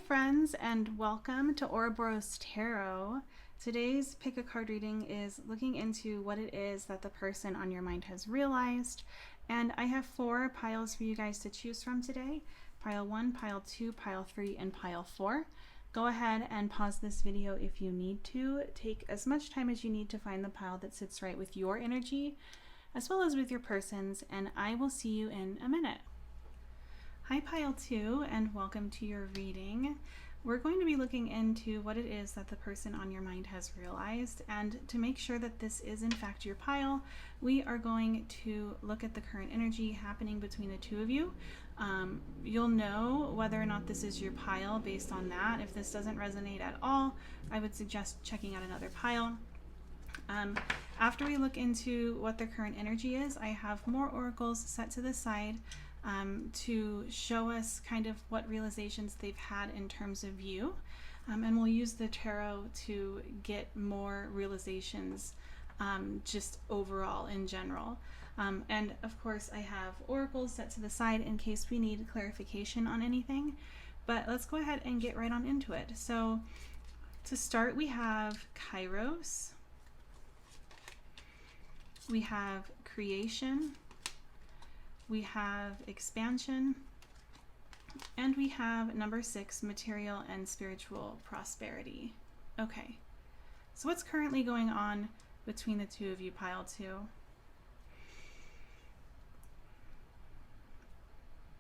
friends, and welcome to Ouroboros Tarot. Today's pick a card reading is looking into what it is that the person on your mind has realized, and I have 4 piles for you guys to choose from today. Pile 1, pile 2, pile 3, and pile 4. Go ahead and pause this video if you need to. Take as much time as you need to find the pile that sits right with your energy, as well as with your person's, and I will see you in a minute. Hi pile 2, and welcome to your reading. We're going to be looking into what it is that the person on your mind has realized, and to make sure that this is in fact your pile, we are going to look at the current energy happening between the two of you. You'll know whether or not this is your pile based on that. If this doesn't resonate at all, I would suggest checking out another pile. After we look into what the current energy is, I have more oracles set to the side to show us kind of what realizations they've had in terms of you. And we'll use the tarot to get more realizations just overall in general. And of course I have oracles set to the side in case we need clarification on anything. But let's go ahead and get right on into it. So to start, we have Kairos, we have creation, we have expansion, and we have number 6, material and spiritual prosperity. Okay, so what's currently going on between the two of you, pile 2?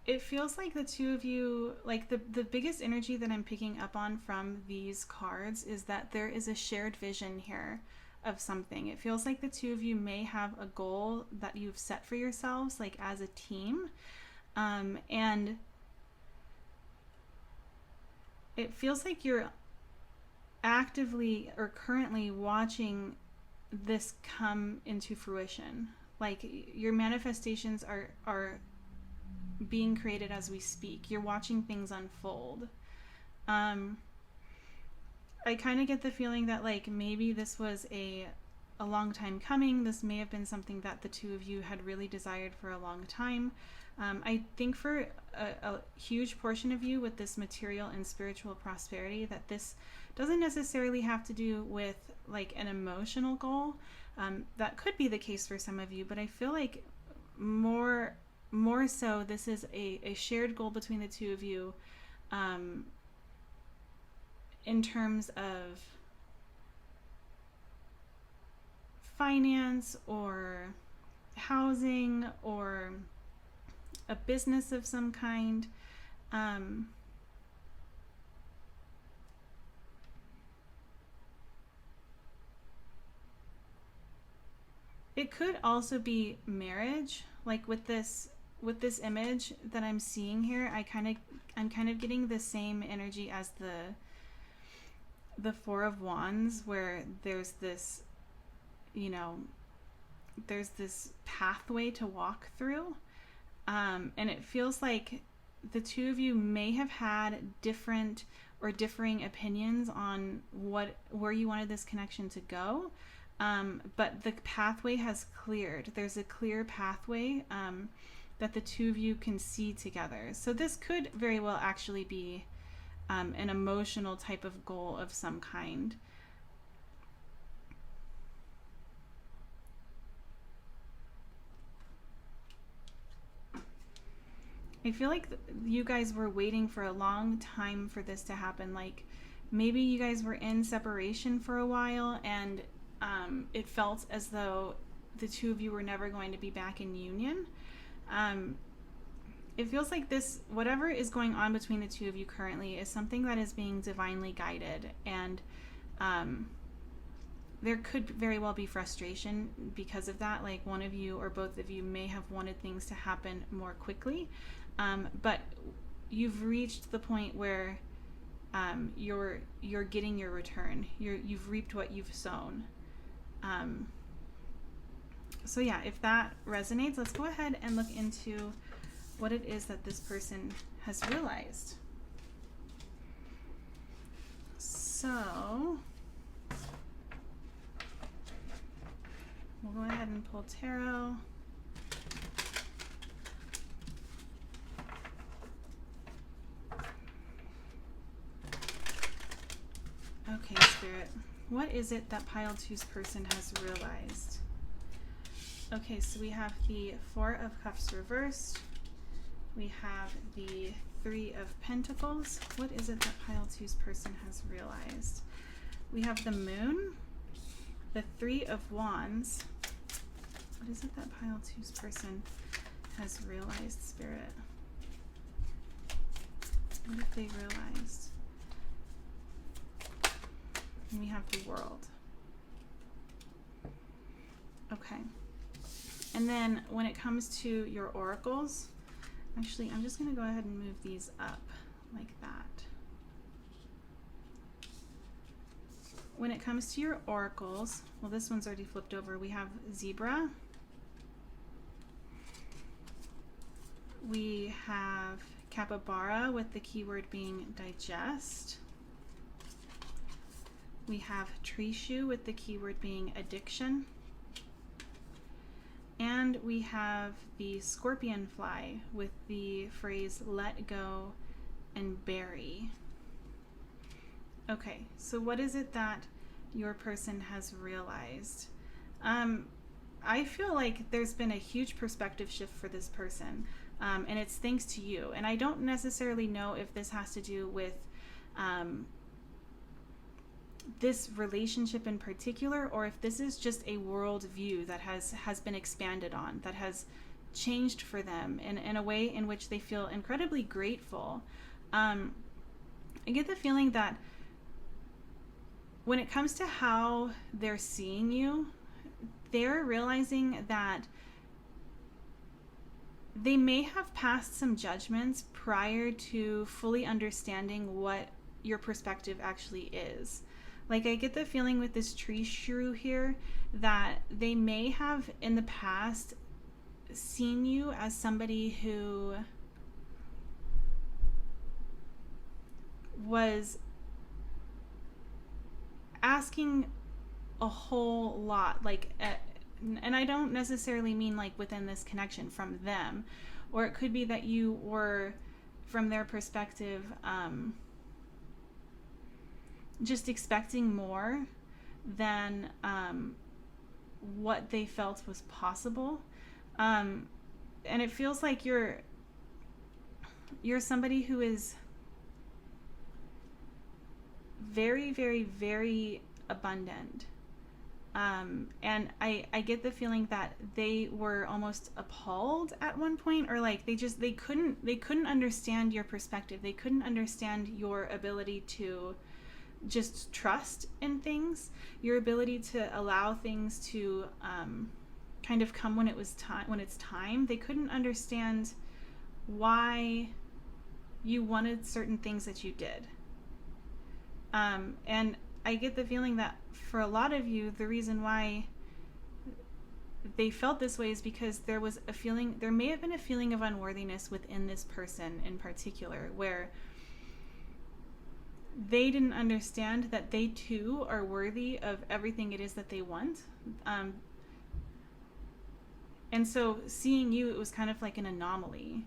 It feels like the two of you, like the biggest energy that I'm picking up on from these cards is that there is a shared vision here of something. It feels like the two of you may have a goal that you've set for yourselves, like as a team, and it feels like you're actively or currently watching this come into fruition. Like your manifestations are being created as we speak. You're watching things unfold. I kind of get the feeling that like maybe this was a long time coming. This may have been something that the two of you had really desired for a long time. I think for a huge portion of you with this material and spiritual prosperity, that this doesn't necessarily have to do with like an emotional goal. That could be the case for some of you, but I feel like more so this is a shared goal between the two of you, in terms of finance or housing or a business of some kind. It could also be marriage, like with this image that I'm seeing here. I'm kind of getting the same energy as the 4 of Wands, where there's this, you know, there's this pathway to walk through, and it feels like the two of you may have had different or differing opinions on where you wanted this connection to go, but the pathway has cleared. There's a clear pathway that the two of you can see together. So this could very well actually be an emotional type of goal of some kind. I feel like you guys were waiting for a long time for this to happen. Like maybe you guys were in separation for a while, and it felt as though the two of you were never going to be back in union. It feels like this, whatever is going on between the two of you currently, is something that is being divinely guided, and there could very well be frustration because of that. Like one of you or both of you may have wanted things to happen more quickly, but you've reached the point where you're getting your return. You've reaped what you've sown. So yeah, if that resonates, let's go ahead and look into what it is that this person has realized. So we'll go ahead and pull tarot. Spirit. What is it that pile two's person has realized? Okay, so we have the Four of Cups reversed. We have the Three of Pentacles. What is it that pile two's person has realized? We have the Moon, the Three of Wands. What is it that pile two's person has realized, Spirit? What have they realized? And we have the World. Okay. And then when it comes to your oracles, actually, I'm just going to go ahead and move these up like that. When it comes to your oracles, well, this one's already flipped over. We have Zebra. We have Capybara with the keyword being digest. We have Tree Shoe with the keyword being addiction. And we have the Scorpion Fly with the phrase let go and bury. Okay, so what is it that your person has realized? I feel like there's been a huge perspective shift for this person, and it's thanks to you. And I don't necessarily know if this has to do with this relationship in particular, or if this is just a world view that has been expanded on, that has changed for them in a way in which they feel incredibly grateful. I get the feeling that when it comes to how they're seeing you, they're realizing that they may have passed some judgments prior to fully understanding what your perspective actually is. Like, I get the feeling with this tree shrew here that they may have in the past seen you as somebody who was asking a whole lot, like, and I don't necessarily mean like within this connection from them, or it could be that you were, from their perspective, just expecting more than what they felt was possible. And it feels like you're somebody who is very, very, very abundant. And I get the feeling that they were almost appalled at one point, or like they couldn't understand your perspective. They couldn't understand your ability to just trust in things, your ability to allow things to kind of come when it's time. They couldn't understand why you wanted certain things that you did. And I get the feeling that for a lot of you, the reason why they felt this way is because there may have been a feeling of unworthiness within this person in particular, where they didn't understand that they too are worthy of everything it is that they want. And so seeing you, it was kind of like an anomaly.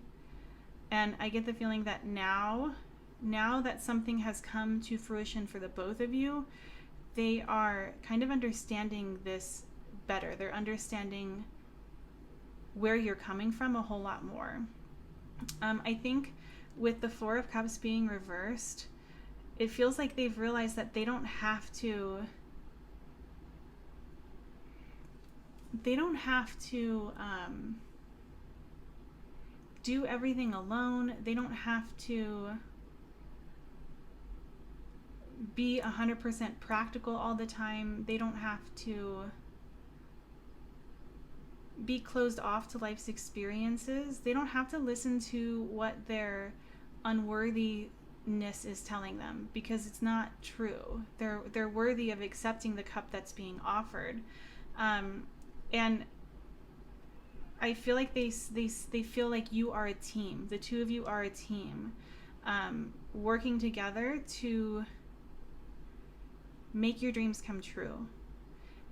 And I get the feeling that now that something has come to fruition for the both of you, they are kind of understanding this better. They're understanding where you're coming from a whole lot more. I think with the Four of Cups being reversed, it feels like they've realized that they don't have to do everything alone. They don't have to be 100% practical all the time. They don't have to be closed off to life's experiences. They don't have to listen to what their unworthiness is telling them, because it's not true. They're worthy of accepting the cup that's being offered. And I feel like they feel like you are a team. The two of you are a team, working together to make your dreams come true.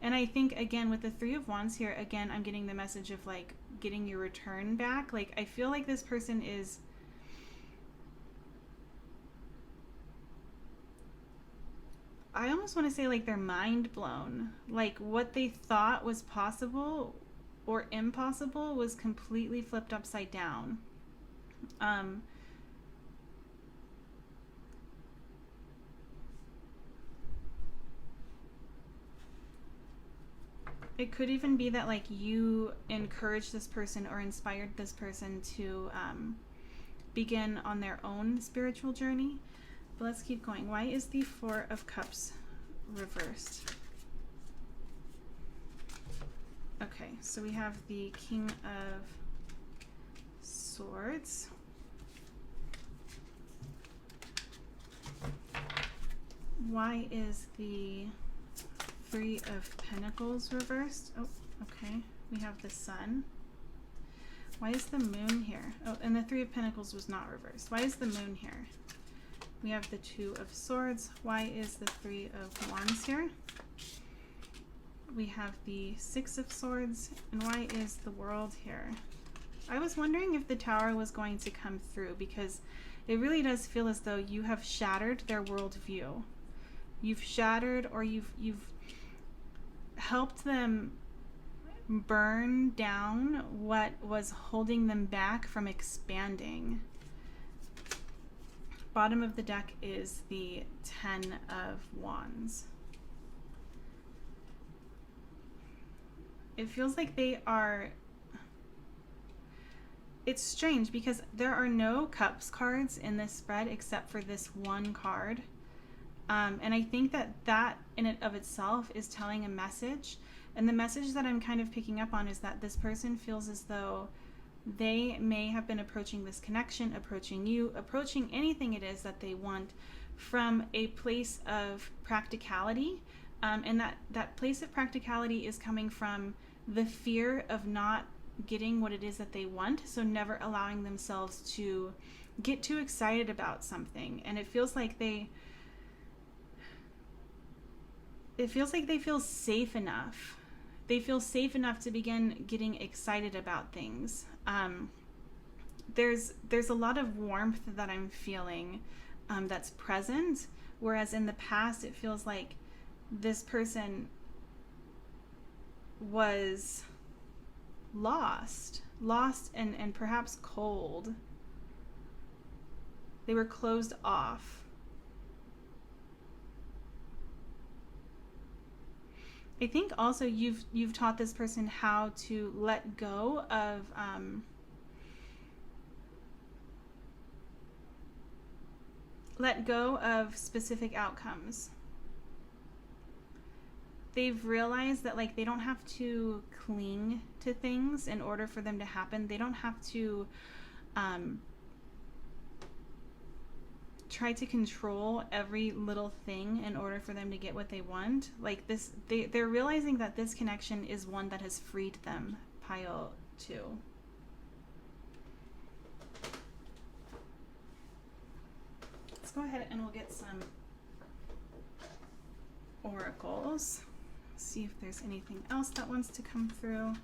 And I think, again, with the Three of Wands here, again, I'm getting the message of like getting your return back. Like, I feel like this person is I almost want to say like they're mind blown. Like what they thought was possible or impossible was completely flipped upside down. Um, it could even be that like you encouraged this person or inspired this person to begin on their own spiritual journey. But let's keep going. Why is the Four of Cups reversed? Okay, so we have the King of Swords. Why is the Three of Pentacles reversed? Oh, okay. We have the Sun. Why is the Moon here? Oh, and the Three of Pentacles was not reversed. Why is the Moon here? We have the Two of Swords. Why is the Three of Wands here? We have the Six of Swords. And why is the World here? I was wondering if the Tower was going to come through, because it really does feel as though you have shattered their worldview. You've shattered, or you've helped them burn down what was holding them back from expanding. Bottom of the deck is the Ten of Wands. It feels like they are... It's strange because there are no Cups cards in this spread except for this one card. And I think that that in and of itself is telling a message. And the message that I'm kind of picking up on is that this person feels as though they may have been approaching this connection, approaching you, approaching anything it is that they want from a place of practicality. And that place of practicality is coming from the fear of not getting what it is that they want. So never allowing themselves to get too excited about something. And it feels like they feel safe enough. They feel safe enough to begin getting excited about things. There's a lot of warmth that I'm feeling that's present, whereas in the past it feels like this person was lost and perhaps cold. They were closed off. I think also you've taught this person how to let go of specific outcomes. They've realized that like they don't have to cling to things in order for them to happen. They don't have to try to control every little thing in order for them to get what they want. Like this, they're realizing that this connection is one that has freed them. Pile 2. Let's go ahead and we'll get some oracles. See if there's anything else that wants to come through.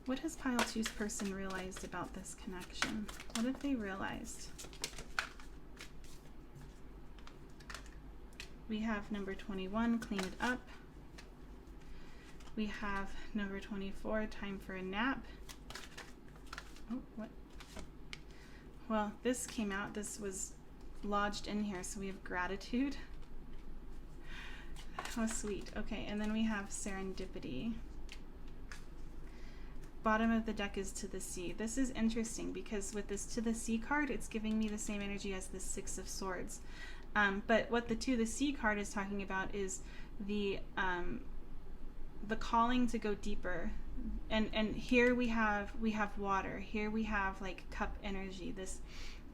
What has pile 2's person realized about this connection? What have they realized? We have number 21, clean it up. We have number 24, time for a nap. Oh, what? Well, this came out. This was lodged in here, so we have gratitude. How sweet. Okay, and then we have serendipity. Bottom of the deck is to the sea. This is interesting because with this to the sea card, it's giving me the same energy as the Six of Swords. But what the to the sea card is talking about is the calling to go deeper. And here we have water. Here we have like cup energy. This,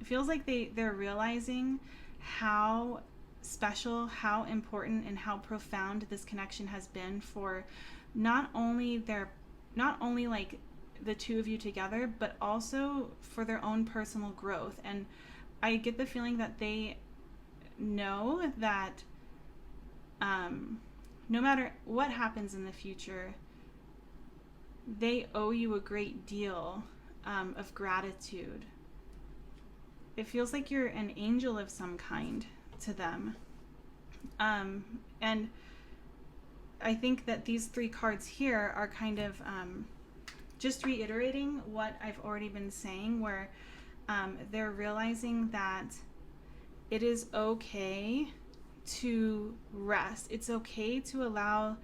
it feels like they're realizing how special, how important, and how profound this connection has been for not only like the two of you together, but also for their own personal growth. And I get the feeling that they know that no matter what happens in the future, they owe you a great deal of gratitude. It feels like you're an angel of some kind to them. And I think that these 3 cards here are kind of just reiterating what I've already been saying, where they're realizing that it is okay to rest. It's okay to allow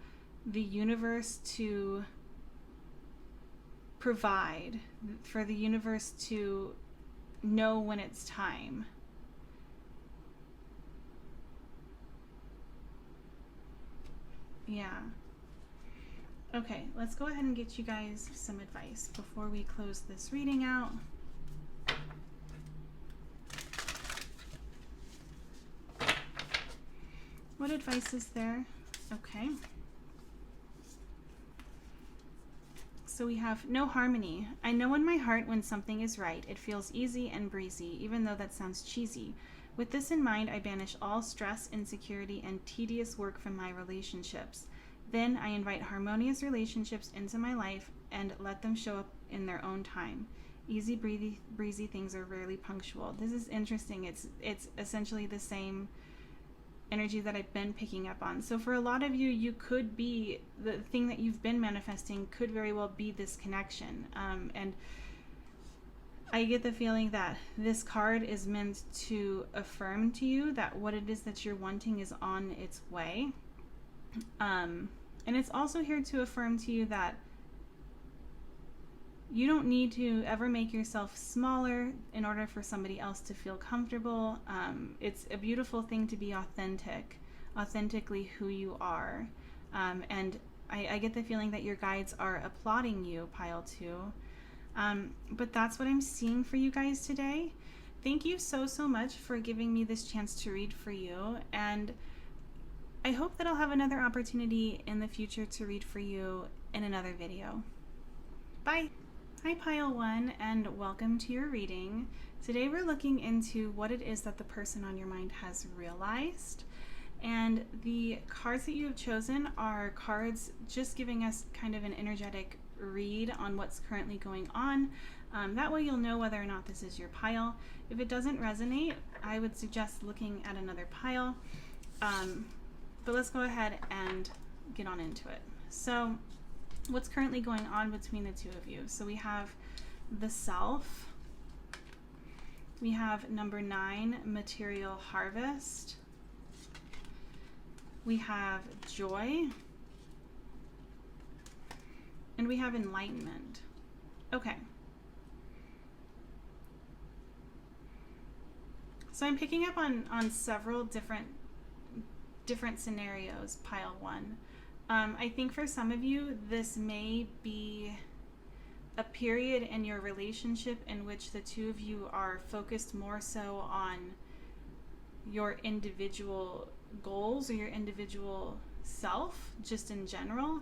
the universe to provide, for the universe to know when it's time. Yeah. Okay, let's go ahead and get you guys some advice before we close this reading out. What advice is there? Okay. So we have no harmony. I know in my heart when something is right. It feels easy and breezy, even though that sounds cheesy. With this in mind, I banish all stress, insecurity, and tedious work from my relationships. Then I invite harmonious relationships into my life and let them show up in their own time. Easy, breezy things are rarely punctual. This is interesting. It's essentially the same energy that I've been picking up on. So for a lot of you, you could be, the thing that you've been manifesting could very well be this connection. And I get the feeling that this card is meant to affirm to you that what it is that you're wanting is on its way. And it's also here to affirm to you that you don't need to ever make yourself smaller in order for somebody else to feel comfortable. It's a beautiful thing to be authentically who you are. And I get the feeling that your guides are applauding you, pile 2. But that's what I'm seeing for you guys today. Thank you so much for giving me this chance to read for you. And I hope that I'll have another opportunity in the future to read for you in another video. Bye! Hi Pile 1, and welcome to your reading. Today we're looking into what it is that the person on your mind has realized. And the cards that you have chosen are cards just giving us kind of an energetic read on what's currently going on. That way you'll know whether or not this is your pile. If it doesn't resonate, I would suggest looking at another pile. But let's go ahead and get on into it. So what's currently going on between the 2 of you? So we have the Self. We have number 9, Material Harvest. We have Joy. And we have Enlightenment. Okay. So I'm picking up on several different scenarios, pile 1. I think for some of you, this may be a period in your relationship in which the 2 of you are focused more so on your individual goals or your individual self, just in general.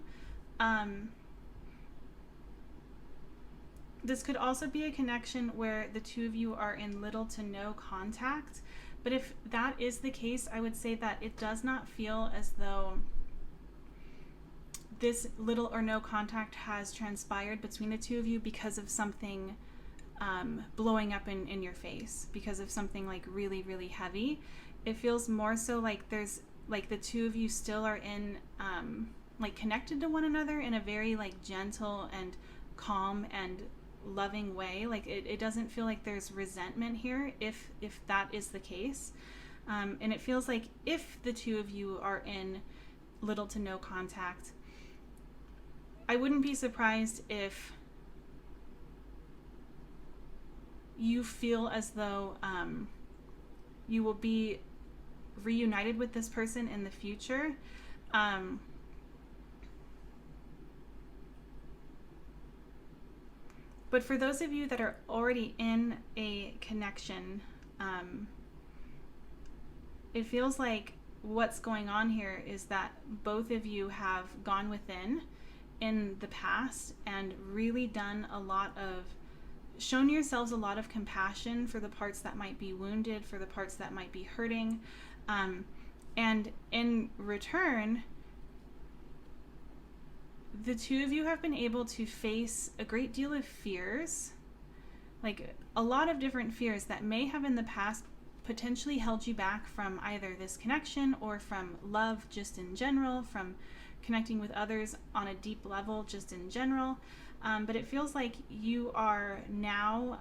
This could also be a connection where the 2 of you are in little to no contact. But if that is the case, I would say that it does not feel as though this little or no contact has transpired between the 2 of you because of something blowing up in your face, because of something like really heavy. It feels more so like there's like the 2 of you still are in like connected to one another in a very like gentle and calm and loving way. Like it doesn't feel like there's resentment here if that is the case. And it feels like if the 2 of you are in little to no contact, I wouldn't be surprised if you feel as though you will be reunited with this person in the future. But for those of you that are already in a connection, it feels like what's going on here is that both of you have gone within in the past and really done shown yourselves a lot of compassion for the parts that might be wounded, for the parts that might be hurting. And in return, the 2 of you have been able to face a great deal of fears like a lot of different fears that may have in the past potentially held you back from either this connection or from love just in general, from connecting with others on a deep level just in general. But it feels like you are now,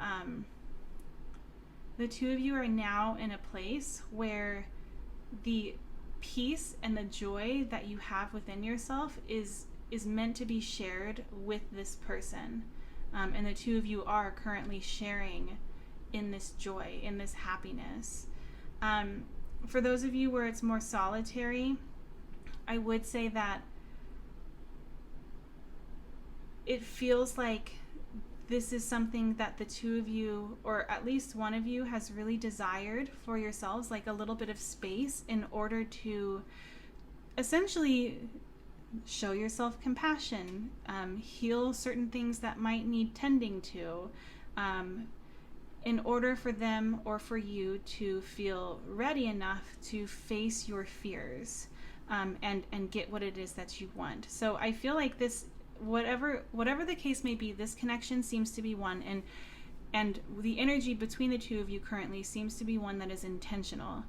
the two of you are now in a place where the peace and the joy that you have within yourself is meant to be shared with this person. And the two of you are currently sharing in this joy, in this happiness. For those of you where it's more solitary, I would say that it feels like this is something that the two of you, or at least one of you, has really desired for yourselves, like a little bit of space in order to essentially show yourself compassion, heal certain things that might need tending to, in order for them or for you to feel ready enough to face your fears, and get what it is that you want. So I feel like this, whatever the case may be, this connection seems to be one, and the energy between the two of you currently seems to be one that is intentional.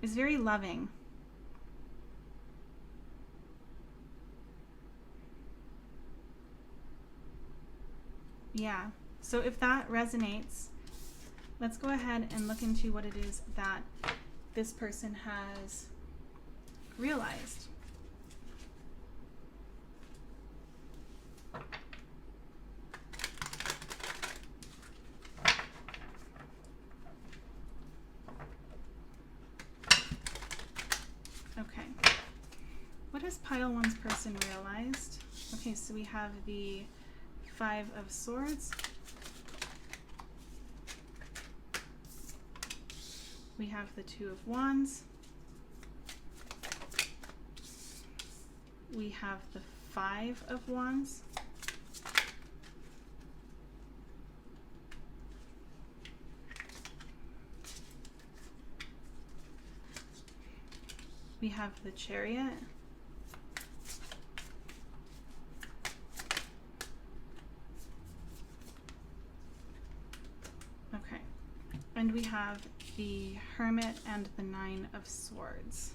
Is very loving. Yeah. So if that resonates, let's go ahead and look into what it is that this person has realized. Okay. What has pile one's person realized? Okay, so we have the Five of Swords. We have the Two of Wands. We have the Five of Wands. We have the Chariot. Okay. And we have the Hermit and the Nine of Swords.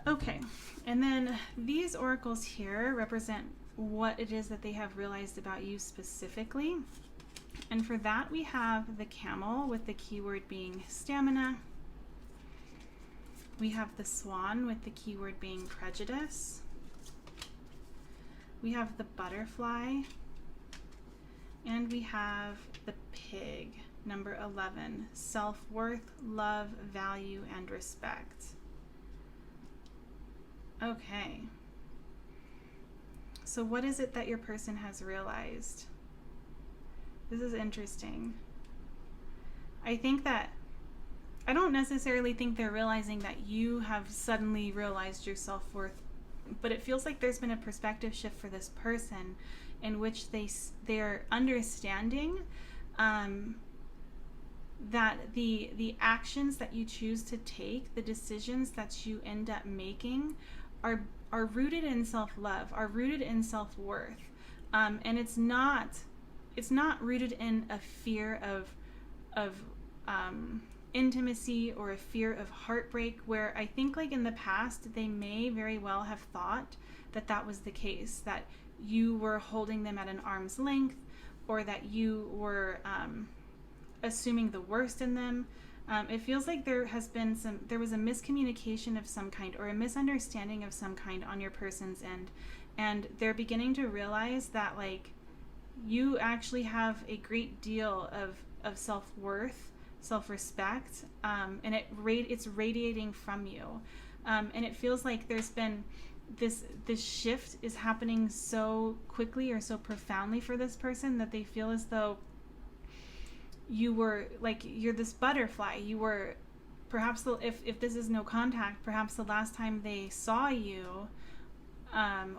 Okay. And then these oracles here represent what it is that they have realized about you specifically. And for that, we have the Camel with the keyword being stamina. We have the Swan with the keyword being prejudice. We have the Butterfly. And we have the Pig, number 11, self-worth, love, value, and respect. Okay. So what is it that your person has realized? This is interesting. I don't necessarily think they're realizing that you have suddenly realized your self-worth, but it feels like there's been a perspective shift for this person in which they're understanding that the actions that you choose to take, the decisions that you end up making, are rooted in self-love, are rooted in self-worth, and it's not rooted in a fear of intimacy or a fear of heartbreak, where I think like in the past they may very well have thought that that was the case, that you were holding them at an arm's length, or that you were assuming the worst in them. It feels like there was a miscommunication of some kind, or a misunderstanding of some kind on your person's end, and they're beginning to realize that like you actually have a great deal of self-worth, self-respect, and it's radiating from you, and it feels like there's been this shift is happening so quickly or so profoundly for this person that they feel as though you're this butterfly. You were perhaps if this is no contact, perhaps the last time they saw you,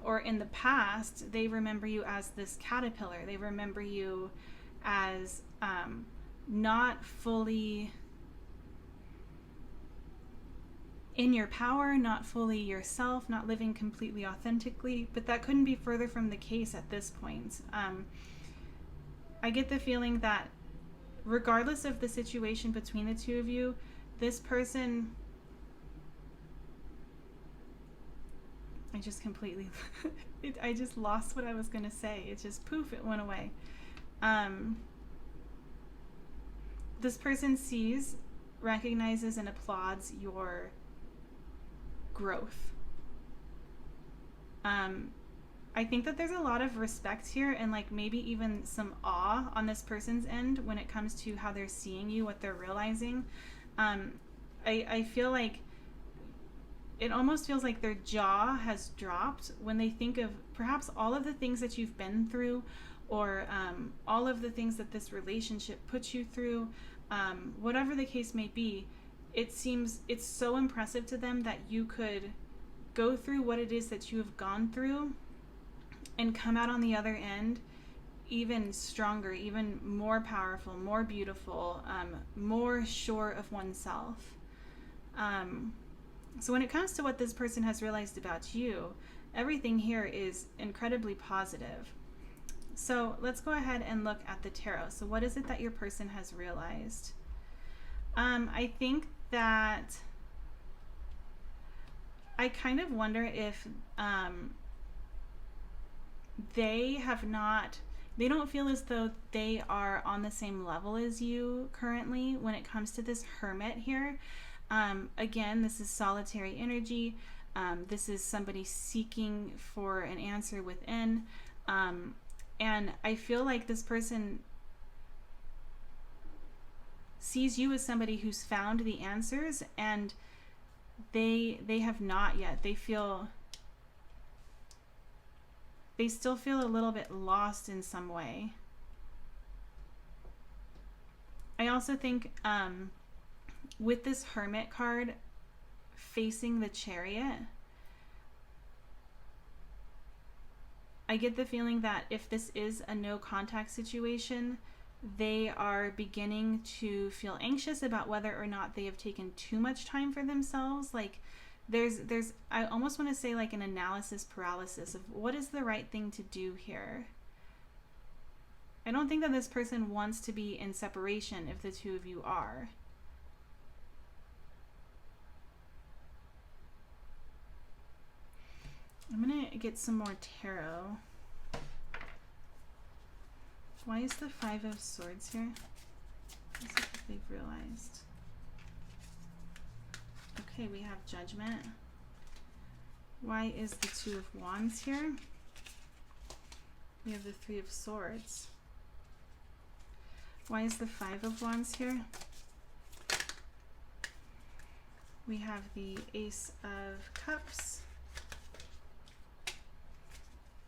or in the past, they remember you as this caterpillar. They remember you as not fully in your power, not fully yourself, not living completely authentically. But that couldn't be further from the case at this point. I get the feeling that regardless of the situation between the two of you, this person... I just completely... I just lost what I was going to say. It just poof, it went away. This person sees, recognizes, and applauds your growth. I think that there's a lot of respect here, and like maybe even some awe on this person's end when it comes to how they're seeing you, what they're realizing. I feel like it almost feels like their jaw has dropped when they think of perhaps all of the things that you've been through, or all of the things that this relationship puts you through. Whatever the case may be, it seems it's so impressive to them that you could go through what it is that you have gone through and come out on the other end even stronger, even more powerful, more beautiful, more sure of oneself. So when it comes to what this person has realized about you, everything here is incredibly positive. So let's go ahead and look at the tarot. So what is it that your person has realized? I think that I kind of wonder if they don't feel as though they are on the same level as you currently when it comes to this Hermit here. Again, this is solitary energy. This is somebody seeking for an answer within. And I feel like this person sees you as somebody who's found the answers, and they have not yet. They still feel a little bit lost in some way. I also think with this Hermit card facing the Chariot, I get the feeling that if this is a no contact situation, they are beginning to feel anxious about whether or not they have taken too much time for themselves. Like there's I almost want to say like an analysis paralysis of what is the right thing to do here. I don't think that this person wants to be in separation if the two of you are. I'm going to get some more tarot. Why is the Five of Swords here? Let's see if they've realized. Okay, we have Judgment. Why is the Two of Wands here? We have the Three of Swords. Why is the Five of Wands here? We have the Ace of Cups.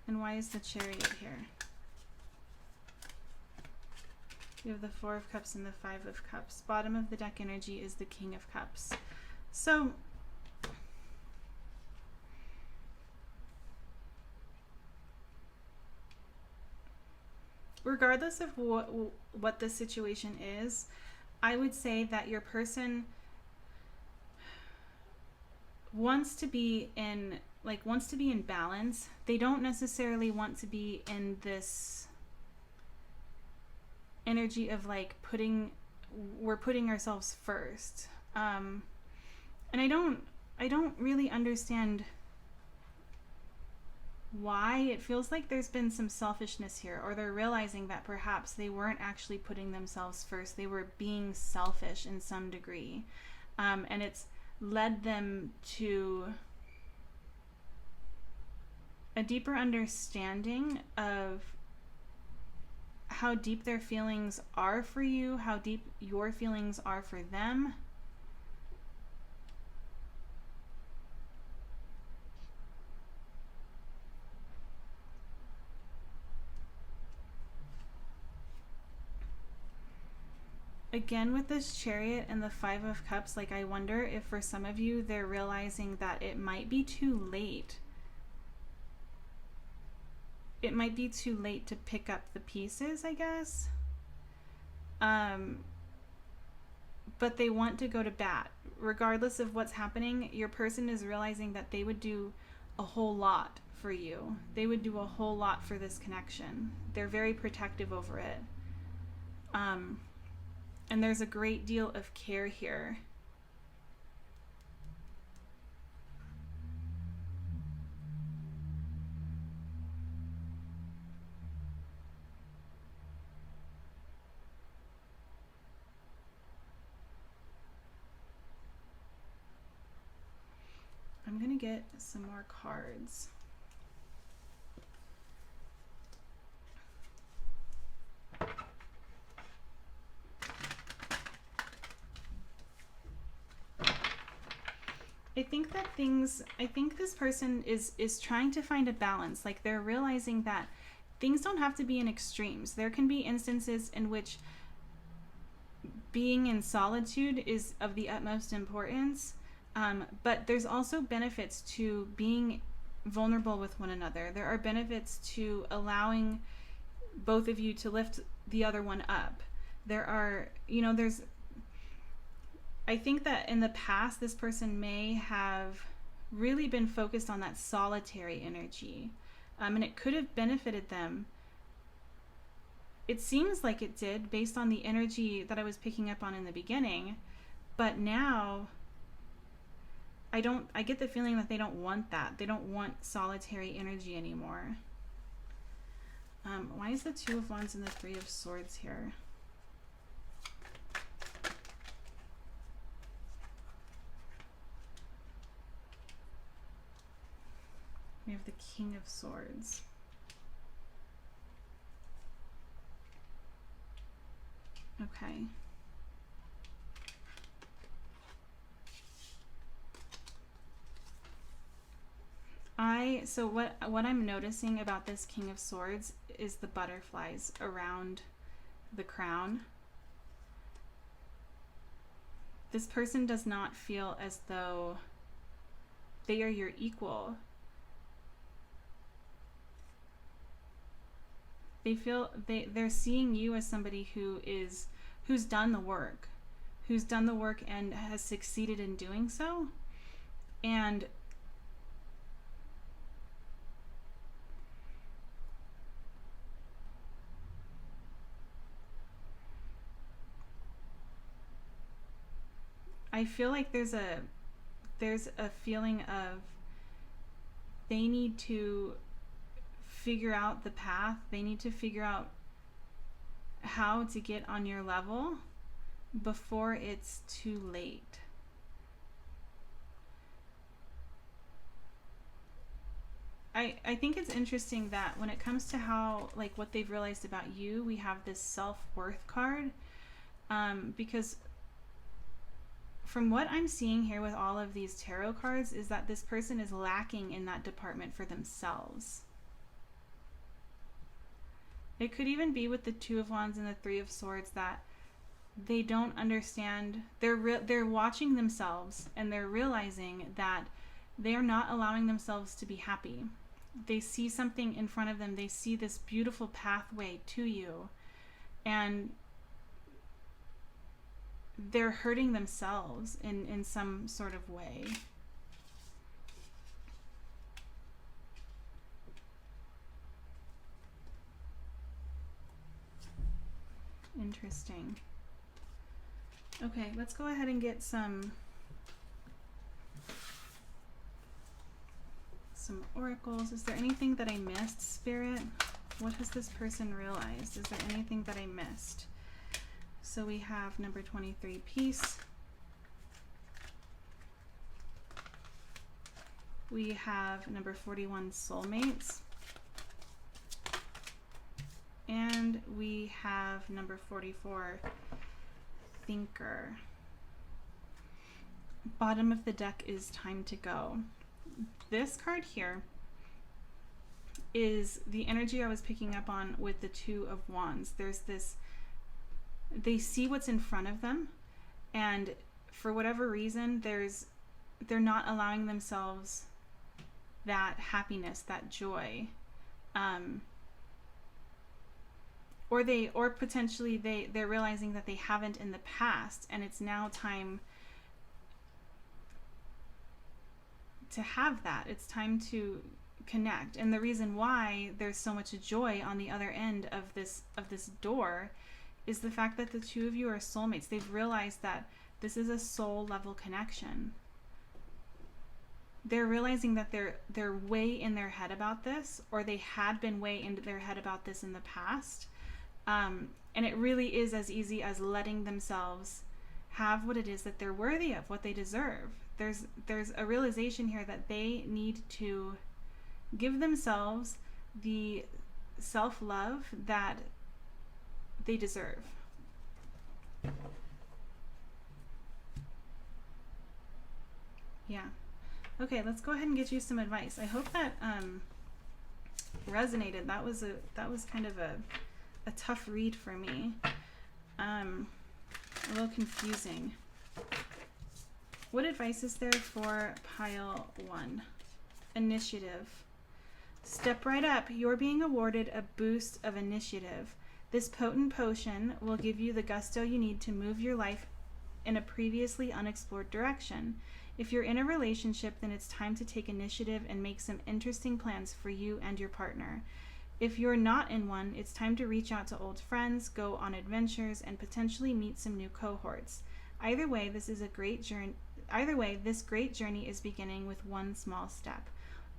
And why is the Chariot here? We have the Four of Cups and the Five of Cups. Bottom of the deck energy is the King of Cups. So, regardless of what the situation is, I would say that your person wants to be in balance. They don't necessarily want to be in this energy of like we're putting ourselves first. And I don't really understand why. It feels like there's been some selfishness here, or they're realizing that perhaps they weren't actually putting themselves first. They were being selfish in some degree. And it's led them to a deeper understanding of how deep their feelings are for you, how deep your feelings are for them. Again, with this Chariot and the Five of Cups, like I wonder if for some of you they're realizing that it might be too late. It might be too late to pick up the pieces, I guess. but they want to go to bat. Regardless of what's happening, your person is realizing that they would do a whole lot for you. They would do a whole lot for this connection. They're very protective over it. And there's a great deal of care here. I'm going to get some more cards. I think this person is trying to find a balance. Like, they're realizing that things don't have to be in extremes. There can be instances in which being in solitude is of the utmost importance. But there's also benefits to being vulnerable with one another. There are benefits to allowing both of you to lift the other one up. There are, I think that in the past, this person may have really been focused on that solitary energy. And it could have benefited them. It seems like it did based on the energy that I was picking up on in the beginning. But now I get the feeling that they don't want that. They don't want solitary energy anymore. Why is the Two of Wands and the Three of Swords here? We have the King of Swords. Okay. So what I'm noticing about this King of Swords is the butterflies around the crown. This person does not feel as though they are your equal. They feel they're seeing you as somebody who's done the work, and has succeeded in doing so. And I feel like there's a feeling of they need to figure out the path. They need to figure out how to get on your level before it's too late. I think it's interesting that when it comes to how, like, what they've realized about you, we have this self-worth card, because from what I'm seeing here with all of these tarot cards is that this person is lacking in that department for themselves. It could even be with the Two of Wands and the Three of Swords that they don't understand. They're watching themselves and they're realizing that they are not allowing themselves to be happy. They see something in front of them. They see this beautiful pathway to you, and they're hurting themselves in some sort of way. Interesting. Okay, let's go ahead and get some oracles. Is there anything that I missed, Spirit? What has this person realized? Is there anything that I missed? So we have number 23, peace. We have number 41, soulmates. And we have number 44, thinker. Bottom of the deck is time to go. This card here is the energy I was picking up on with the Two of Wands. There's this, they see what's in front of them, and for whatever reason, they're not allowing themselves that happiness, that joy. or potentially they're realizing that they haven't in the past, and it's now time to have that. It's time to connect. And the reason why there's so much joy on the other end of this door is the fact that the two of you are soulmates. They've realized that this is a soul level connection. They're realizing that they're way in their head about this, or they had been way into their head about this in the past. And it really is as easy as letting themselves have what it is that they're worthy of, what they deserve. There's a realization here that they need to give themselves the self-love that they deserve. Yeah. Okay, let's go ahead and get you some advice. I hope that resonated. That was kind of a tough read for me. A little confusing. What advice is there for pile 1? Initiative. Step right up. You're being awarded a boost of initiative. This potent potion will give you the gusto you need to move your life in a previously unexplored direction. If you're in a relationship, then it's time to take initiative and make some interesting plans for you and your partner. If you're not in one, it's time to reach out to old friends, go on adventures, and potentially meet some new cohorts. Either way, this great journey is beginning with one small step,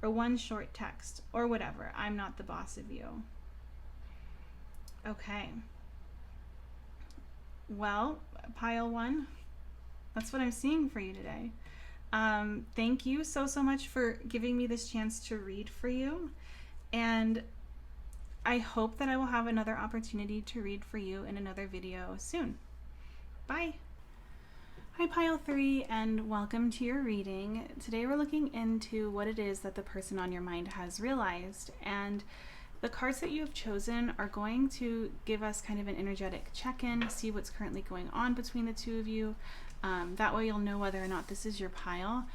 or one short text, or whatever. I'm not the boss of you. Okay. Well, pile 1, that's what I'm seeing for you today. Thank you so much for giving me this chance to read for you. And I hope that I will have another opportunity to read for you in another video soon. Bye. Hi pile 3, and welcome to your reading. Today we're looking into what it is that the person on your mind has realized, and the cards that you have chosen are going to give us kind of an energetic check-in, see what's currently going on between the two of you. That way you'll know whether or not this is your pile.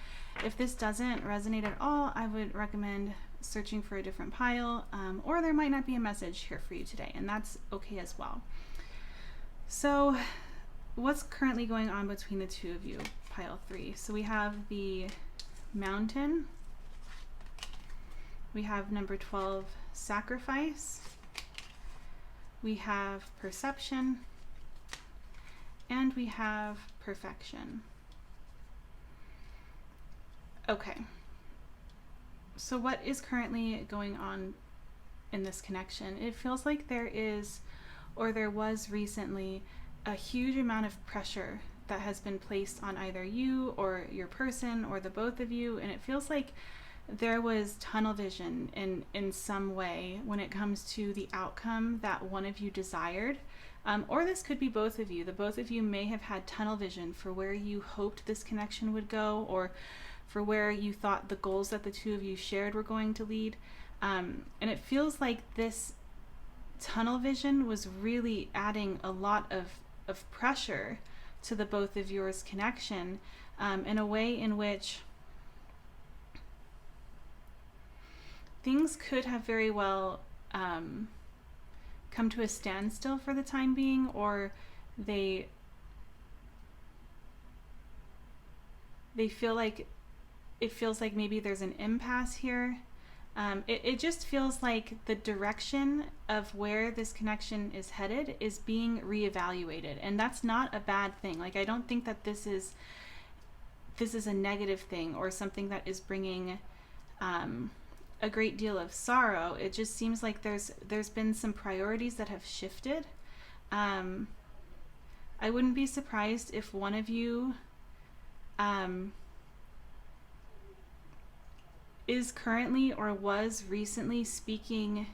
If this doesn't resonate at all, I would recommend searching for a different pile, or there might not be a message here for you today, and that's okay as well. So what's currently going on between the two of you, pile 3? So we have the Mountain, we have number 12, Sacrifice, we have Perception, and we have Perfection. Okay, so what is currently going on in this connection? It feels like there is, or there was recently, a huge amount of pressure that has been placed on either you or your person or the both of you, and it feels like there was tunnel vision in some way when it comes to the outcome that one of you desired. Or this could be both of you. The both of you may have had tunnel vision for where you hoped this connection would go, or for where you thought the goals that the two of you shared were going to lead. And it feels like this tunnel vision was really adding a lot of pressure to the both of yours connection, in a way in which things could have very well come to a standstill for the time being, or they feel like, it feels like maybe there's an impasse here. It just feels like the direction of where this connection is headed is being reevaluated, and that's not a bad thing. Like, I don't think that this is a negative thing or something that is bringing a great deal of sorrow. It just seems like there's been some priorities that have shifted. I wouldn't be surprised if one of you is currently or was recently speaking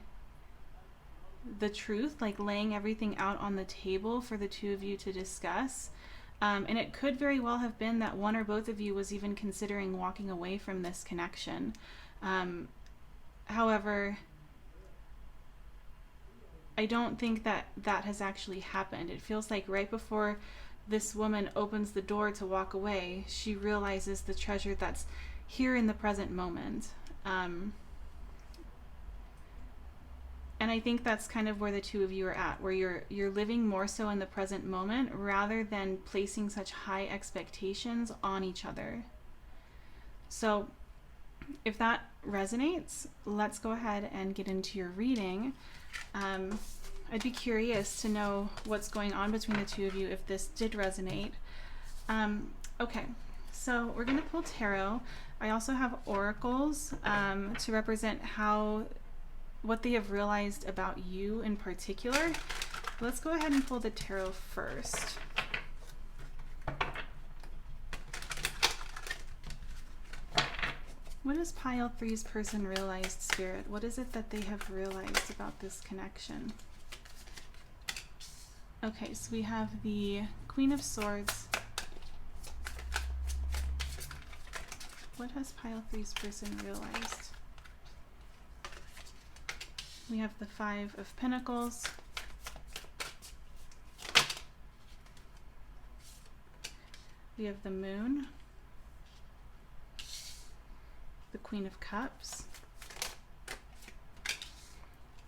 the truth, like laying everything out on the table for the two of you to discuss. And it could very well have been that one or both of you was even considering walking away from this connection. However, I don't think that has actually happened. It feels like right before this woman opens the door to walk away, she realizes the treasure that's here in the present moment. And I think that's kind of where the two of you are at, where you're living more so in the present moment rather than placing such high expectations on each other. So if that resonates, let's go ahead and get into your reading. I'd be curious to know what's going on between the two of you if this did resonate. Okay, so we're going to pull tarot. I also have oracles to represent what they have realized about you in particular. Let's go ahead and pull the tarot first. What has pile 3's person realized, Spirit? What is it that they have realized about this connection? Okay, so we have the Queen of Swords. What has pile 3's person realized? We have the 5 of Pentacles. We have the Moon. The Queen of Cups.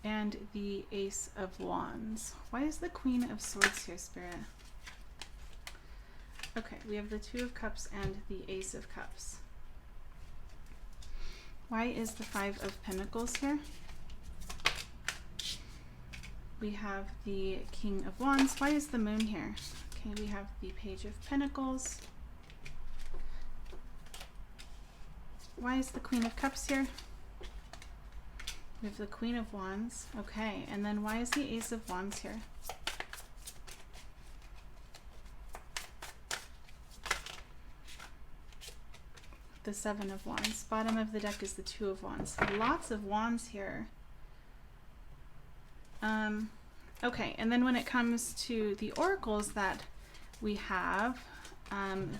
And the Ace of Wands. Why is the Queen of Swords here, Spirit? Okay, we have the 2 of Cups and the Ace of Cups. Why is the 5 of Pentacles here? We have the King of Wands. Why is the Moon here? Okay, we have the Page of Pentacles. Why is the Queen of Cups here? We have the Queen of Wands. Okay, and then why is the Ace of Wands here? The 7 of Wands. Bottom of the deck is the 2 of Wands. Lots of Wands here. Okay, and then when it comes to the oracles that we have,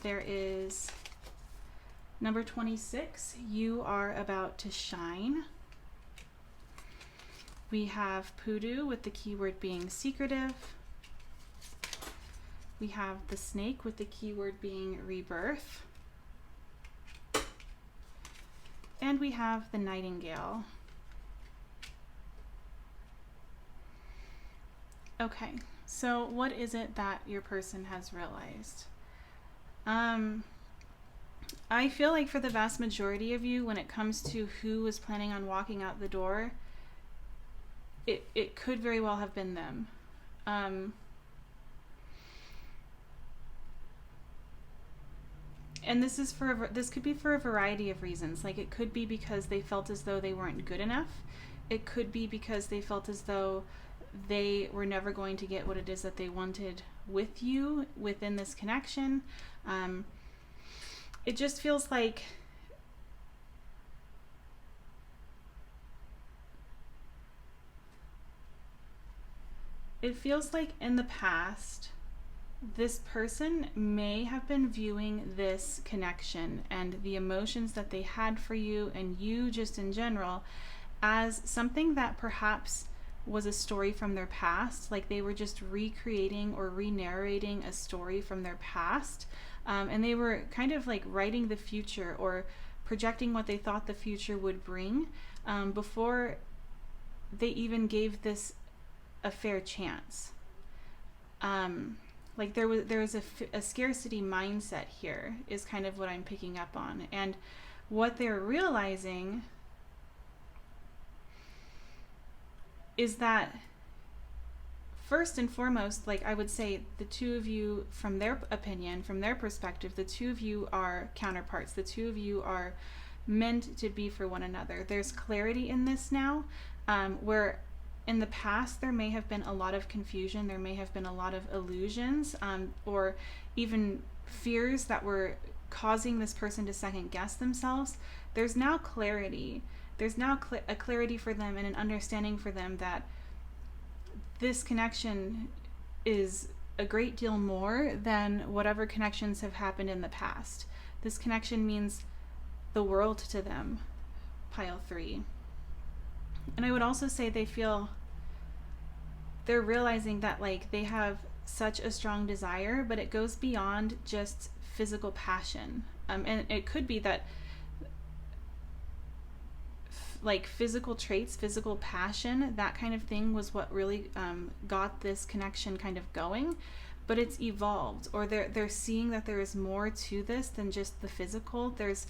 there is number 26, you are about to shine. We have Poodoo with the keyword being secretive. We have the Snake with the keyword being rebirth. And we have the Nightingale. Okay, so what is it that your person has realized? I feel like for the vast majority of you, when it comes to who was planning on walking out the door, it could very well have been them. And this could be for a variety of reasons. Like, it could be because they felt as though they weren't good enough. It could be because they felt as though they were never going to get what it is that they wanted with you within this connection. It just feels like in the past, this person may have been viewing this connection and the emotions that they had for you and you just in general as something that perhaps was a story from their past. Like, they were just recreating or re-narrating a story from their past. And they were kind of like writing the future or projecting what they thought the future would bring before they even gave this a fair chance. Like, there was a scarcity mindset here is kind of what I'm picking up on. And what they're realizing is that, first and foremost, like, I would say the two of you, from their opinion, from their perspective, the two of you are counterparts. The two of you are meant to be for one another. There's clarity in this now, where in the past there may have been a lot of confusion, there may have been a lot of illusions, or even fears that were causing this person to second guess themselves. There's now clarity. There's now a clarity for them and an understanding for them that this connection is a great deal more than whatever connections have happened in the past. This connection means the world to them, pile 3. And I would also say they're realizing that, like, they have such a strong desire, but it goes beyond just physical passion. And it could be that like physical traits, physical passion, that kind of thing was what really got this connection kind of going. But it's evolved, or they're seeing that there is more to this than just the physical. There's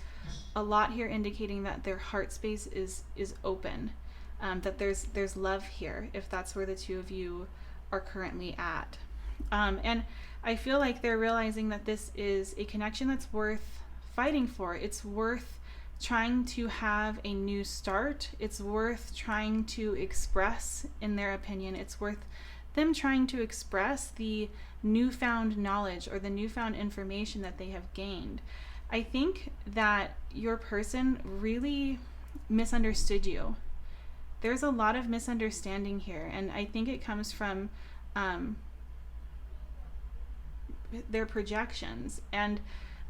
a lot here indicating that their heart space is open, that there's love here, if that's where the two of you are currently at. And I feel like they're realizing that this is a connection that's worth fighting for. It's worth trying to have a new start. It's worth trying to express, in their opinion, it's worth them trying to express the newfound knowledge or the newfound information that they have gained. I think that your person really misunderstood you. There's a lot of misunderstanding here, and I think it comes from their projections. And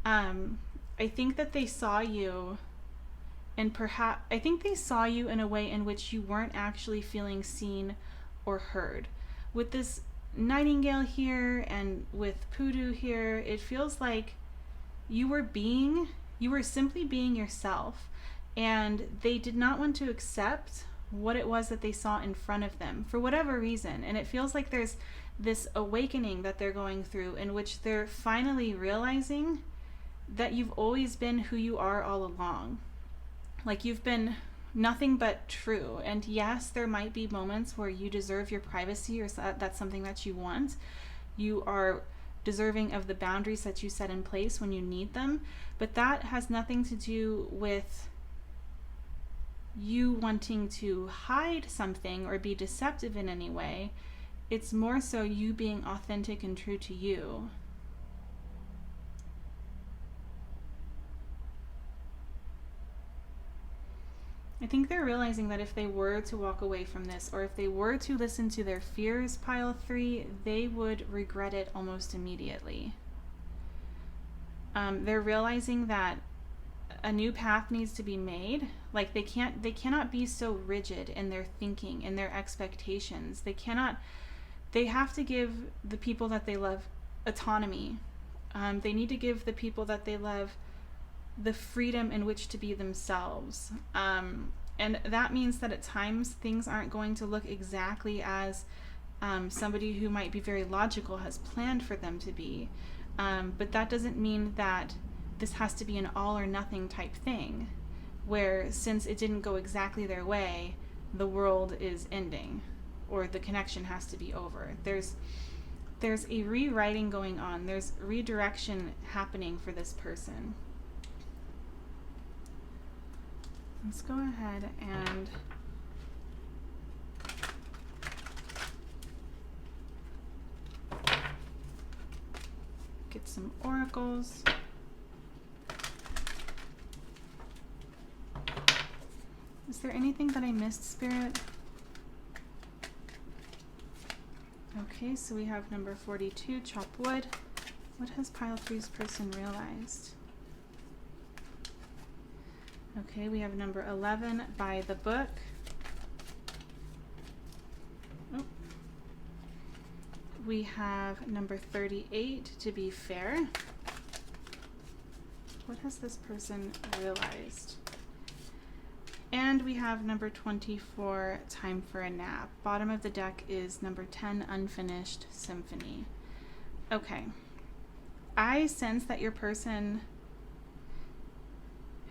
I think that they saw you, and I think they saw you in a way in which you weren't actually feeling seen or heard. With this nightingale here and with Poodoo here, it feels like you were simply being yourself, and they did not want to accept what it was that they saw in front of them for whatever reason. And it feels like there's this awakening that they're going through, in which they're finally realizing that you've always been who you are all along. Like, you've been nothing but true. And yes, there might be moments where you deserve your privacy, or that's something that you want. You are deserving of the boundaries that you set in place when you need them, but that has nothing to do with you wanting to hide something or be deceptive in any way. It's more so you being authentic and true to you. I think they're realizing that if they were to walk away from this, or if they were to listen to their fears, pile 3, they would regret it almost immediately. They're realizing that a new path needs to be made. Like, they cannot be so rigid in their thinking, in their expectations. They have to give the people that they love autonomy. They need to give the people that they love the freedom in which to be themselves. And that means that at times things aren't going to look exactly as somebody who might be very logical has planned for them to be. But that doesn't mean that this has to be an all or nothing type thing, where since it didn't go exactly their way, the world is ending, or the connection has to be over. There's a rewriting going on. There's redirection happening for this person. Let's go ahead and get some oracles. Is there anything that I missed, Spirit? Okay, so we have number 42, chop wood. What has pile 3's person realized? Okay, we have number 11, buy the book. Oh. We have number 38, to be fair. What has this person realized? And we have number 24, time for a nap. Bottom of the deck is number 10, unfinished symphony. Okay. I sense that your person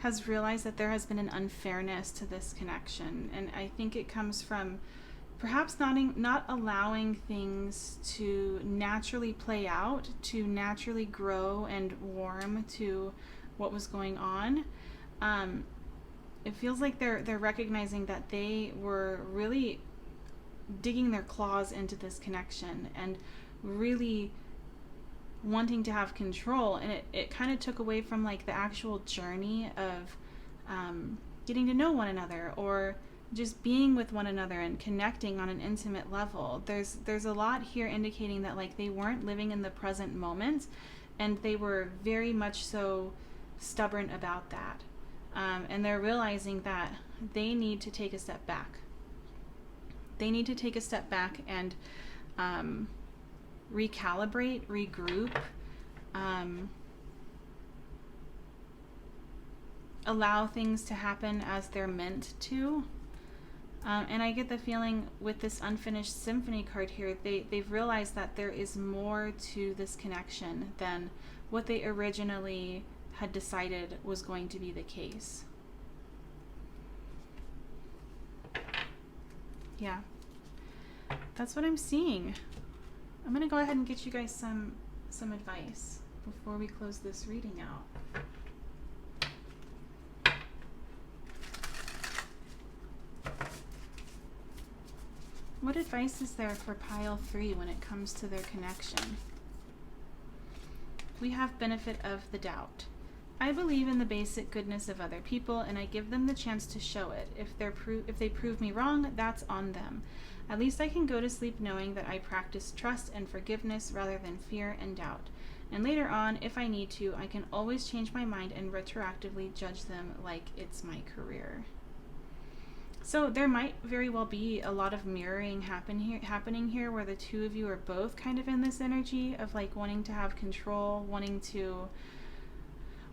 has realized that there has been an unfairness to this connection. And I think it comes from perhaps not allowing things to naturally play out, to naturally grow and warm to what was going on. It feels like they're recognizing that they were really digging their claws into this connection and really wanting to have control, and it kind of took away from like the actual journey of getting to know one another, or just being with one another and connecting on an intimate level. There's a lot here indicating that like they weren't living in the present moment, and they were very much so stubborn about that. And they're realizing that they need to take a step back. They need to take a step back and recalibrate, regroup, allow things to happen as they're meant to. And I get the feeling with this unfinished symphony card here, they've realized that there is more to this connection than what they originally had decided was going to be the case. Yeah, that's what I'm seeing. I'm going to go ahead and get you guys some advice before we close this reading out. What advice is there for pile 3 when it comes to their connection? We have benefit of the doubt. I believe in the basic goodness of other people, and I give them the chance to show it. If they prove me wrong, that's on them. At least I can go to sleep knowing that I practice trust and forgiveness rather than fear and doubt. And later on, if I need to, I can always change my mind and retroactively judge them like it's my career. So there might very well be a lot of mirroring happening here where the two of you are both kind of in this energy of like wanting to have control, wanting to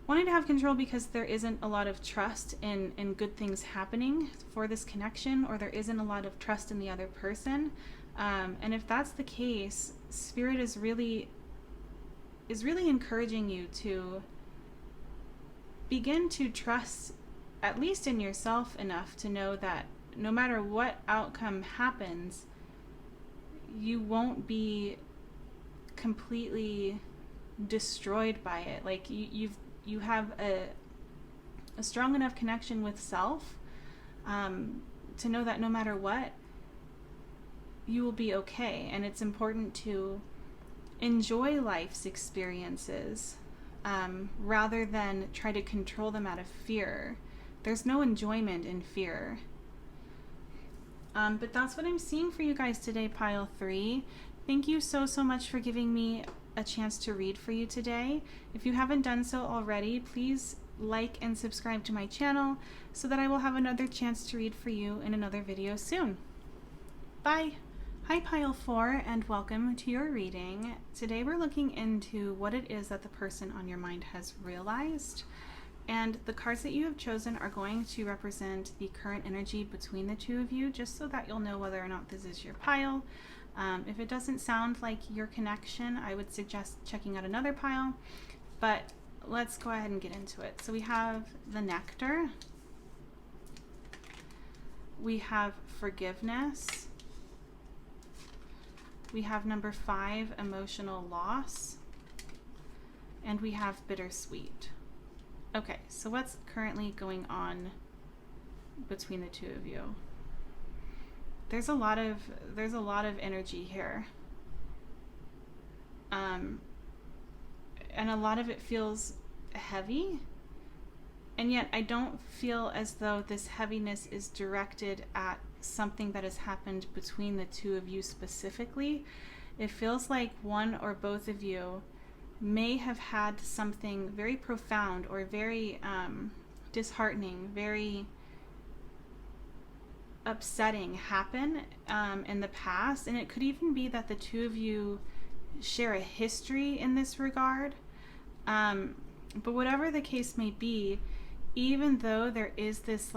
have control because there isn't a lot of trust in good things happening for this connection, or there isn't a lot of trust in the other person. And if that's the case, Spirit is really encouraging you to begin to trust at least in yourself enough to know that no matter what outcome happens, you won't be completely destroyed by it. Like you have a strong enough connection with self to know that no matter what, you will be okay. And it's important to enjoy life's experiences rather than try to control them out of fear. There's no enjoyment in fear. But that's what I'm seeing for you guys today, pile 3. Thank you so much for giving me a chance to read for you today. If you haven't done so already, please like and subscribe to my channel so that I will have another chance to read for you in another video soon. Bye! Hi pile 4, and welcome to your reading. Today we're looking into what it is that the person on your mind has realized. And the cards that you have chosen are going to represent the current energy between the two of you, just so that you'll know whether or not this is your pile. If it doesn't sound like your connection, I would suggest checking out another pile. But let's go ahead and get into it. So we have the Nectar. We have Forgiveness. We have number 5, Emotional Loss. And we have Bittersweet. Okay, so what's currently going on between the two of you? There's a lot of energy here. And a lot of it feels heavy. And yet I don't feel as though this heaviness is directed at something that has happened between the two of you specifically. It feels like one or both of you may have had something very profound or very disheartening, very upsetting happen in the past. And it could even be that the two of you share a history in this regard. But whatever the case may be, even though there is this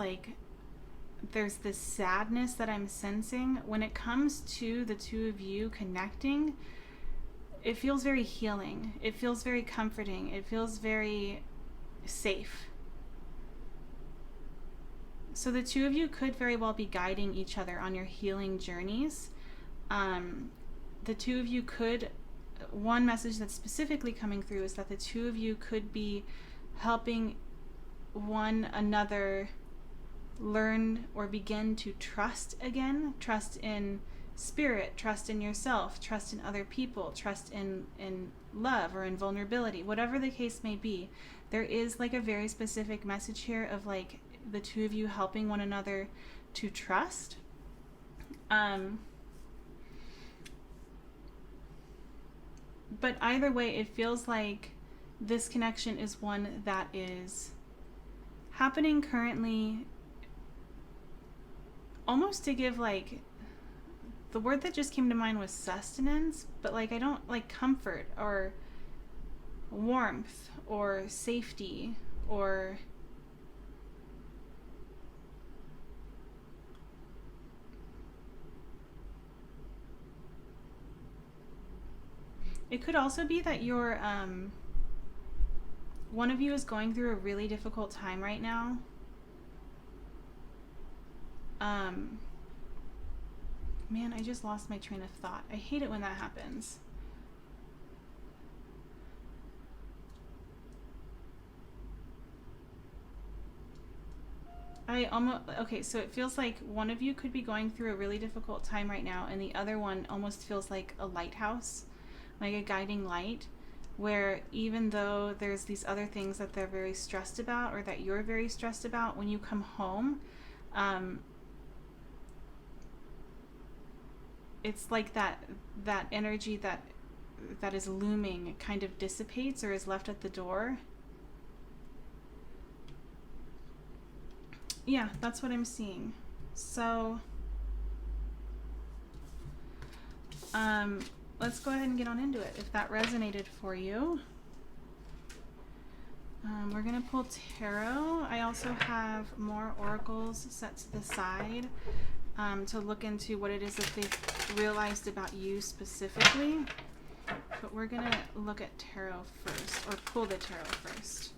there's this sadness that I'm sensing, when it comes to the two of you connecting, it feels very healing. It feels very comforting. It feels very safe. So the two of you could very well be guiding each other on your healing journeys. The two of you could, one message that's specifically coming through is that the two of you could be helping one another learn or begin to trust again. Trust in spirit, trust in yourself, trust in other people, trust in love or in vulnerability, whatever the case may be. There is like a very specific message here of like the two of you helping one another to trust. But either way, it feels like this connection is one that is happening currently, almost to give like, the word that just came to mind was sustenance, but like I don't like comfort or warmth or safety or It could also be that you're one of you is going through a really difficult time right now. Man, I just lost my train of thought. I hate it when that happens. Okay, so it feels like one of you could be going through a really difficult time right now, and the other one almost feels like a lighthouse, like a guiding light, where even though there's these other things that they're very stressed about, or that you're very stressed about, when you come home, it's like that energy that is looming kind of dissipates or is left at the door. Yeah, that's what I'm seeing. So, let's go ahead and get on into it. If that resonated for you, we're going to pull tarot. I also have more oracles set to the side to look into what it is that they've realized about you specifically. But we're going to look at tarot first, or pull the tarot first.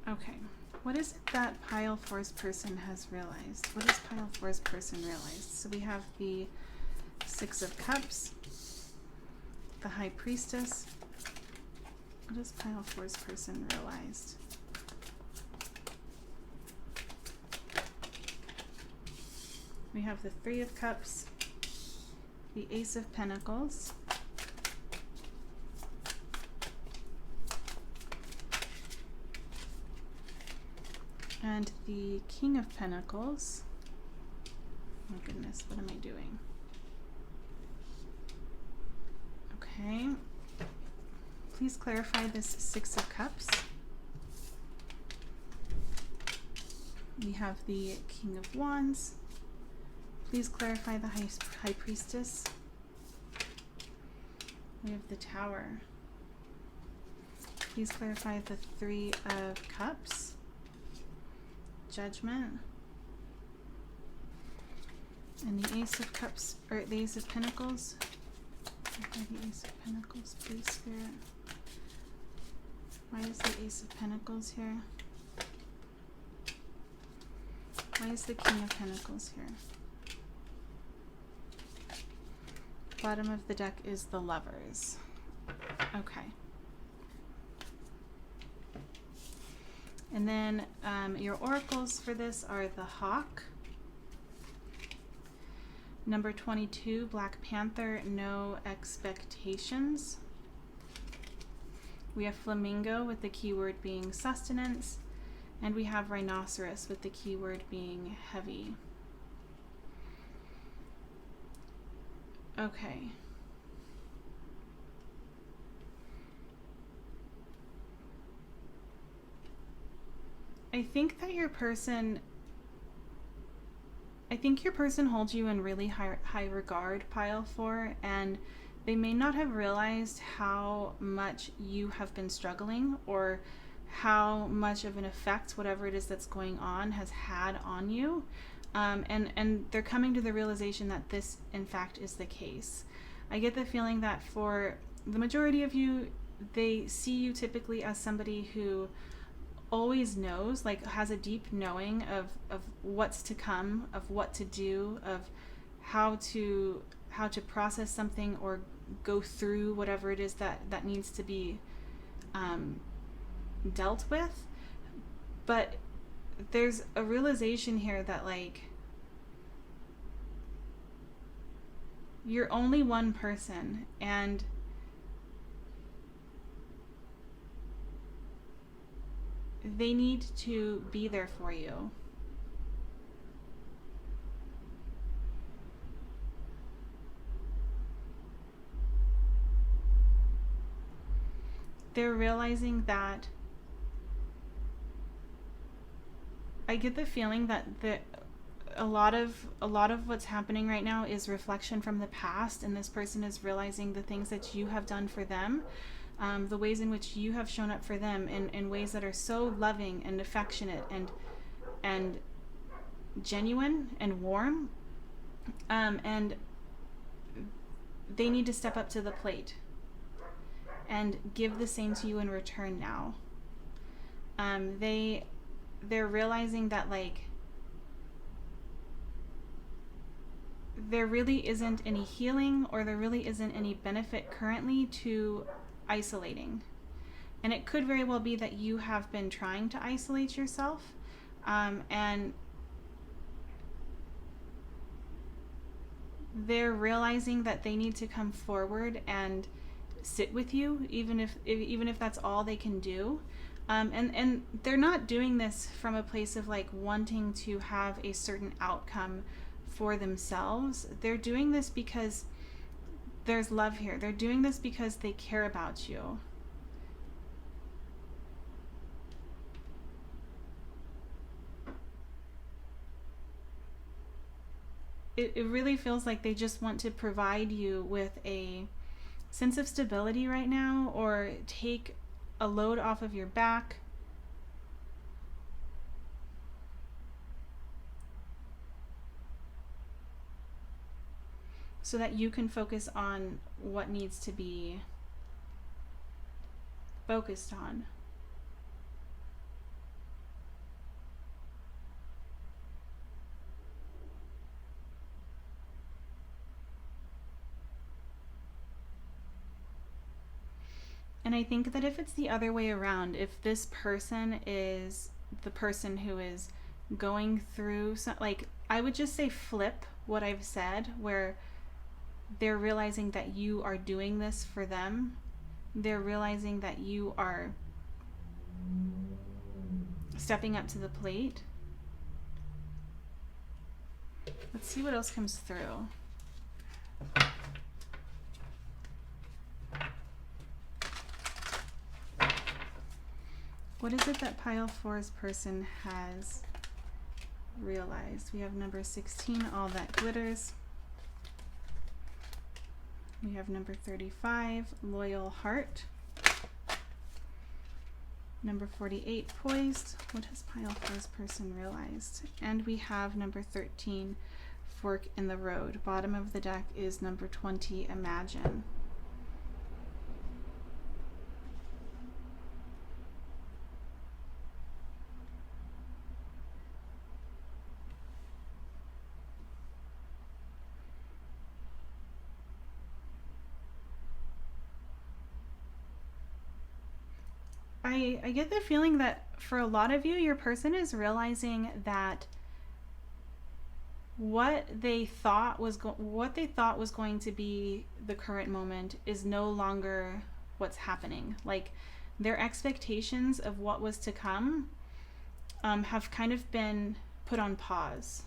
Okay, what is it that Pile 4's person has realized? What has Pile 4's person realized? So we have the Six of Cups, the High Priestess. What has Pile 4's person realized? We have the Three of Cups, the Ace of Pentacles, and the King of Pentacles. Oh my goodness, what am I doing? Okay. Please clarify this Six of Cups. We have the King of Wands. Please clarify the High Priestess. We have the Tower. Please clarify the Three of Cups. Judgment, and the Ace of Cups, or the Ace of Pentacles. The Ace of Pentacles, please, Spirit. Why is the Ace of Pentacles here? Why is the King of Pentacles here? Bottom of the deck is the Lovers. Okay. And then your oracles for this are the Hawk, number 22, Black Panther, No Expectations. We have Flamingo with the keyword being sustenance, and we have Rhinoceros with the keyword being heavy. Okay. I think your person holds you in really high regard, Pile 4, and they may not have realized how much you have been struggling, or how much of an effect whatever it is that's going on has had on you. And they're coming to the realization that this, in fact, is the case. I get the feeling that for the majority of you, they see you typically as somebody who always knows, like has a deep knowing of what's to come, of what to do, of how to process something or go through whatever it is that needs to be dealt with. But there's a realization here that, like, you're only one person, and they need to be there for you. They're realizing that, I get the feeling that a lot of what's happening right now is reflection from the past, and this person is realizing the things that you have done for them, the ways in which you have shown up for them in ways that are so loving and affectionate and genuine and warm, and they need to step up to the plate and give the same to you in return now. They're realizing that, like, there really isn't any healing, or there really isn't any benefit currently to isolating. And it could very well be that you have been trying to isolate yourself, and they're realizing that they need to come forward and sit with you, even if that's all they can do. And they're not doing this from a place of like wanting to have a certain outcome for themselves. They're doing this because there's love here. They're doing this because they care about you. It really feels like they just want to provide you with a sense of stability right now, or take a load off of your back. So that you can focus on what needs to be focused on. And I think that if it's the other way around, if this person is the person who is going through some, like, I would just say flip what I've said, where they're realizing that you are doing this for them. They're realizing that you are stepping up to the plate. Let's see what else comes through. What is it that pile 4's person has realized? We have number 16, all that glitters. We have number 35, loyal heart. Number 48, poised. What has pile 4's person realized? And we have number 13, fork in the road. Bottom of the deck is number 20, imagine. I get the feeling that for a lot of you, your person is realizing that what they thought was going to be the current moment is no longer what's happening. Like, their expectations of what was to come have kind of been put on pause.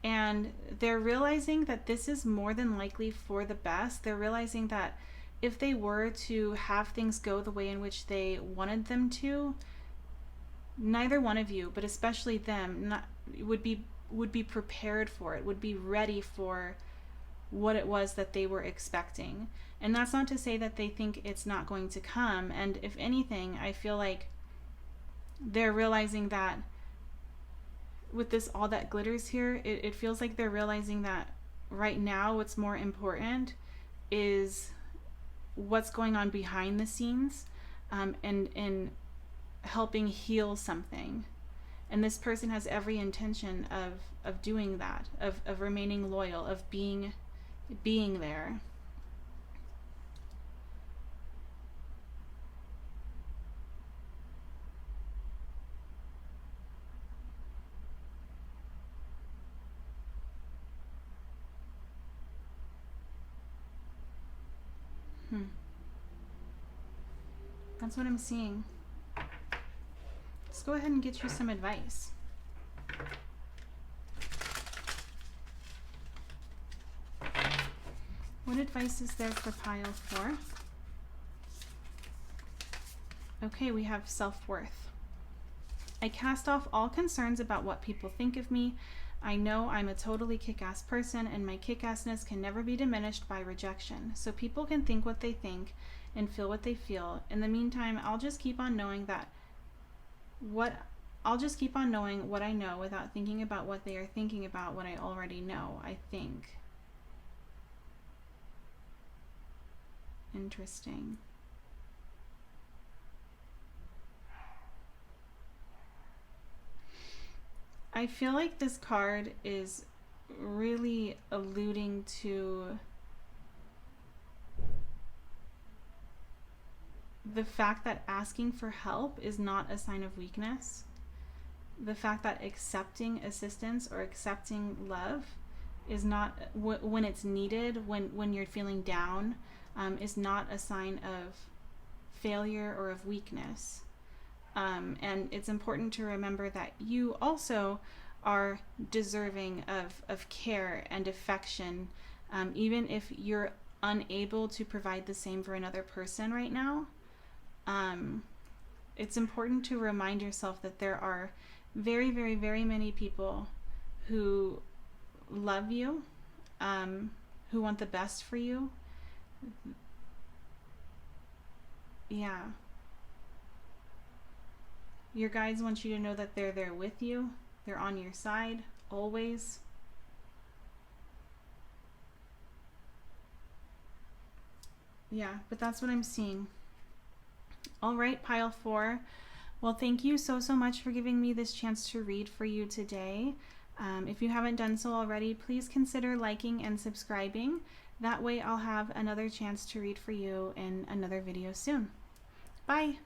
And they're realizing that this is more than likely for the best. They're realizing that if they were to have things go the way in which they wanted them to, neither one of you, but especially them, would be prepared for it, would be ready for what it was that they were expecting. And that's not to say that they think it's not going to come. And if anything, I feel like they're realizing that with this all that glitters here, it feels like they're realizing that right now what's more important is what's going on behind the scenes, and in helping heal something. And this person has every intention of doing that, of remaining loyal, of being there. That's what I'm seeing. Let's go ahead and get you some advice. What advice is there for pile 4? Okay, we have self-worth. I cast off all concerns about what people think of me. I know I'm a totally kick-ass person, and my kick-assness can never be diminished by rejection. So people can think what they think and feel what they feel. In the meantime, I'll just keep on knowing what I know without thinking about what they are thinking about what I already know, I think. Interesting. I feel like this card is really alluding to the fact that asking for help is not a sign of weakness. The fact that accepting assistance or accepting love is not, when it's needed, when you're feeling down, is not a sign of failure or of weakness. And it's important to remember that you also are deserving of care and affection, even if you're unable to provide the same for another person right now. It's important to remind yourself that there are very, very, very many people who love you, who want the best for you. Yeah. Your guides want you to know that they're there with you. They're on your side, always. Yeah, but that's what I'm seeing. All right, pile 4. Well, thank you so much for giving me this chance to read for you today. If you haven't done so already, please consider liking and subscribing. That way I'll have another chance to read for you in another video soon. Bye!